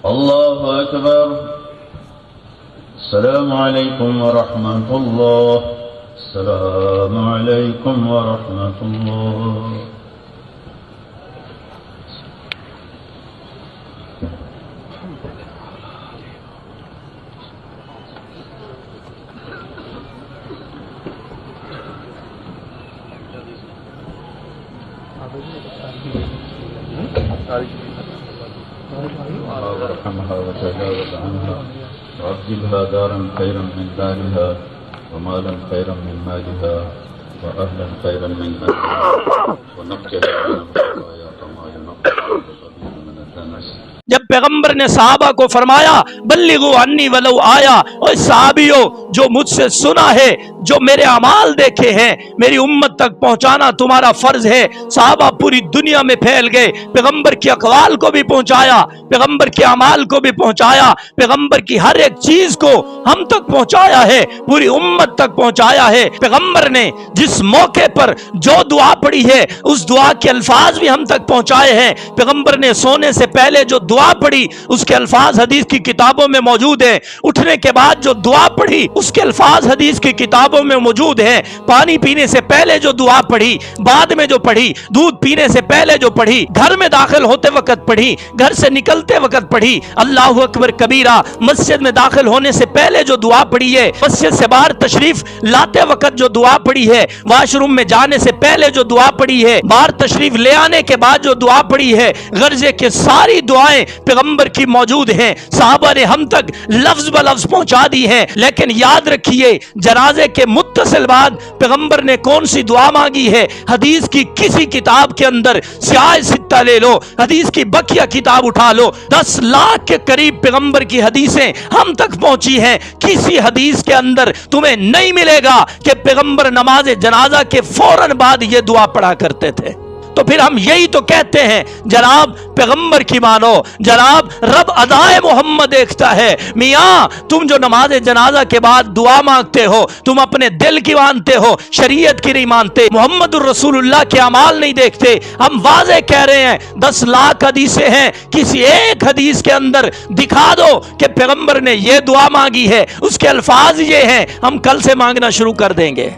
اللہ اکبر۔ السلام علیکم ورحمۃ اللہ، السلام علیکم ورحمۃ اللہ۔ وارحمها وتجاوز عنها وأبدلها دارا خيرا من دارها ومالا خيرا من مالها وأهلا خيرا من أهلها ونقها من الخطايا كما ينقى الخبيث من الدنس۔ جب پیغمبر نے صحابہ کو فرمایا بلغوا عنی ولو آیا، اور صحابیوں جو مجھ سے سنا ہے، جو میرے اعمال دیکھے ہیں، میری امت تک پہنچانا تمہارا فرض ہے۔ صحابہ پوری دنیا میں پھیل گئے، پیغمبر کے اقوال کو بھی پہنچایا، پیغمبر کے اعمال کو بھی پہنچایا، پیغمبر کی ہر ایک چیز کو ہم تک پہنچایا ہے، پوری امت تک پہنچایا ہے۔ پیغمبر نے جس موقع پر جو دعا پڑھی ہے اس دعا کے الفاظ بھی ہم تک پہنچائے ہیں۔ پیغمبر نے سونے سے پہلے جو دعا پڑھی اس کے الفاظ حدیث کی کتابوں میں موجود ہیں، اٹھنے کے بعد جو دعا پڑھی اس کے الفاظ حدیث کی کتابوں میں موجود ہیں، پانی پینے سے پہلے جو دعا پڑھی، بعد میں جو پڑھی، دودھ پینے سے پہلے جو پڑھی، گھر میں داخل ہوتے وقت پڑھی، گھر سے نکلتے وقت پڑھی، اللہ اکبر کبیرہ، مسجد میں داخل ہونے سے پہلے جو دعا پڑھی ہے، مسجد سے باہر تشریف لاتے وقت جو دعا پڑھی ہے، واش روم میں جانے سے پہلے جو دعا پڑھی ہے، باہر تشریف لے آنے کے بعد جو دعا پڑھی ہے، غرضے کے ساری دعائیں پیغمبر کی موجود ہیں، صحابہ نے ہم تک لفظ بلفظ پہنچا دی ہیں۔ لیکن یاد رکھیے جنازے کے متصل بعد پیغمبر نے کون سی دعا مانگی ہے؟ حدیث کی کسی کتاب کے اندر سیاہ ستہ لے لو، حدیث کی بقیہ کتاب اٹھا لو، 10 لاکھ کے قریب پیغمبر کی حدیثیں ہم تک پہنچی ہیں۔ کسی حدیث کے اندر تمہیں نہیں ملے گا کہ پیغمبر نماز جنازہ کے فوراً بعد یہ دعا پڑھا کرتے تھے۔ تو پھر ہم یہی تو کہتے ہیں جناب پیغمبر کی مانو، جناب رب ادائے محمد دیکھتا ہے۔ میاں تم جو نماز جنازہ کے بعد دعا مانگتے ہو تم اپنے دل کی مانتے ہو، شریعت کی نہیں مانتے، محمد الرسول اللہ کے اعمال نہیں دیکھتے۔ ہم واضح کہہ رہے ہیں 10 لاکھ حدیثیں ہیں، کسی ایک حدیث کے اندر دکھا دو کہ پیغمبر نے یہ دعا مانگی ہے، اس کے الفاظ یہ ہیں، ہم کل سے مانگنا شروع کر دیں گے۔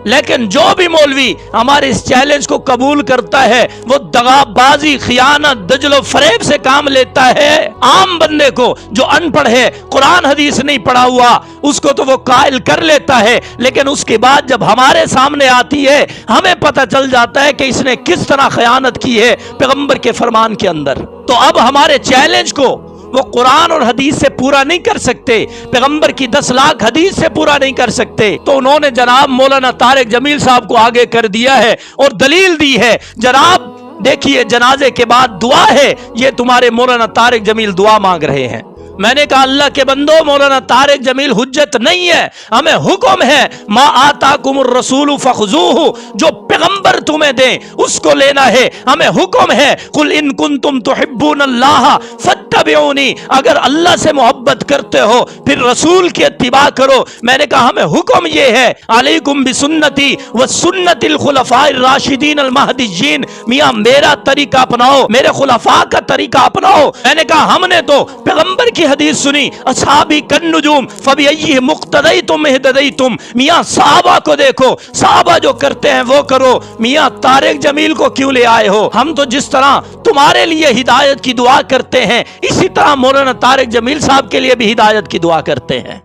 لیکن جو بھی مولوی ہمارے اس چیلنج کو قبول کرتا ہے وہ دغا بازی، خیانت، دجل و فریب سے کام لیتا ہے۔ عام بندے کو جو ان پڑھ ہے، قرآن حدیث نہیں پڑھا ہوا، اس کو تو وہ قائل کر لیتا ہے، لیکن اس کے بعد جب ہمارے سامنے آتی ہے ہمیں پتہ چل جاتا ہے کہ اس نے کس طرح خیانت کی ہے پیغمبر کے فرمان کے اندر۔ تو اب ہمارے چیلنج کو وہ قرآن اور حدیث سے پورا نہیں کر سکتے، پیغمبر کی 10 لاکھ حدیث سے پورا نہیں کر سکتے، تو انہوں نے جناب مولانا طارق جمیل صاحب کو آگے کر دیا ہے اور دلیل دی ہے۔ جناب دیکھیے جنازے کے بعد دعا ہے، یہ تمہارے مولانا طارق جمیل دعا مانگ رہے ہیں۔ میں نے کہا اللہ کے بندو مولانا طارق جمیل حجت نہیں ہے، ہمیں حکم ہے ما آتاکم الرسول فخذوہ، جو پیغمبر تمہیں دیں اس کو لینا ہے۔ ہمیں حکم ہے قل ان کنتم تحبون اللہ فاتبعونی، اگر اللہ سے محبت کرتے ہو پھر رسول کی اتباع کرو۔ میں نے کہا ہمیں حکم یہ ہے علیکم بسنتی وسنت الخلفاء الراشدین المہدیین، میاں میرا طریقہ اپناؤ، میرے خلفاء کا طریقہ اپناؤ۔ میں نے کہا ہم نے تو پیغمبر کی حدیث سنی اصحابی کالنجوم فبأیہم اقتدیتم اہتدیتم، میاں صحابہ کو دیکھو، صحابہ جو کرتے ہیں وہ کرو۔ میاں طارق جمیل کو کیوں لے آئے ہو؟ ہم تو جس طرح تمہارے لیے ہدایت کی دعا کرتے ہیں اسی طرح مولانا طارق جمیل صاحب کے لیے بھی ہدایت کی دعا کرتے ہیں۔